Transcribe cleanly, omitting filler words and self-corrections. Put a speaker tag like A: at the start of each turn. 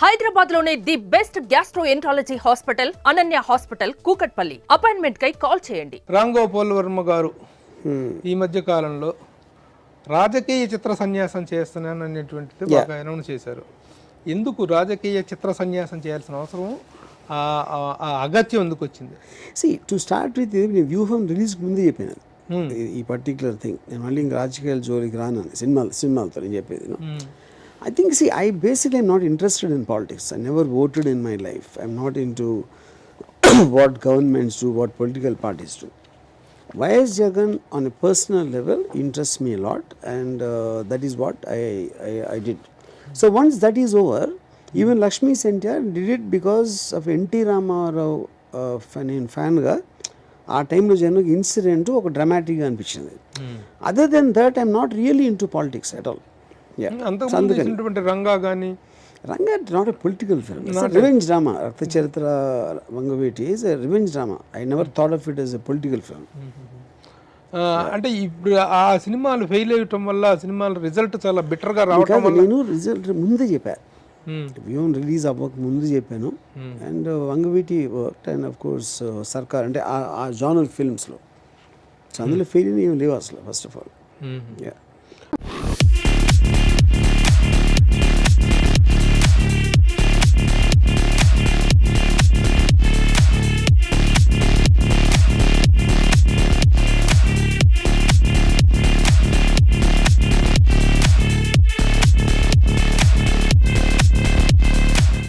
A: హైదరాబాద్ లోనే the best gastroenterology hospital Ananya hospital Kukatpally. Appointment కై call చేయండి.
B: రామ్ గోపాల్ వర్మ గారు ఈ మధ్య కాలంలో రాజకీయ చిత్ర సన్యాసం చేస్తున్నాను అనేటువంటిది బాగా అనౌన్స్ చేశారు. ఎందుకు రాజకీయ చిత్ర సన్యాసం చేయాల్సిన అవసరం, అగత్యం ఎందుకు వచ్చింది?
C: టు స్టార్ట్ విత్ నేను వ్యూహం రిలీజ్ ముందే చెప్పాను ఈ పర్టిక్యులర్ థింగ్. నేను మళ్ళీ ఇంకా రాజకీయాల జోలికి రాను సినిమాలతో నేను చెప్పేది. I think, I basically am not interested in politics. I never voted in my life. I'm not into what governments do, what political parties do. YS Jagan on a personal level interests me a lot, and that is what I did. So once that is over, even Lakshmi Sentia did it because of NT Ramarao fan ga ఆ టైంలో జనకు incident ఒక డ్రామాటిక్గా అనిపించింది. Other than that I'm not really into politics at all.
B: Ranga కానీ
C: Ranga not a political film, revenge drama. Rakta Charitra Vangaveeti is a revenge drama. I never thought of it as a political film.
B: అంటే ఇప్పుడు ఆ సినిమాలు ఫెయిల్ అయ్యటం వల్ల ఆ సినిమాల రిజల్ట్ చాలా బెటర్గా రావడం వల్ల
C: నేను రిజల్ట్ ముందే చెప్పాను, వ్యూహం రిలీజ్ అవ్వక ముందు చెప్పాను. And Vangaveeti work and of course సర్కార్ అంటే ఆ జానర్ ఫిల్మ్స్లో. సో అందులో ఫెయిల్ ఏం లేవు అసలు ఫస్ట్ ఆఫ్ ఆల్.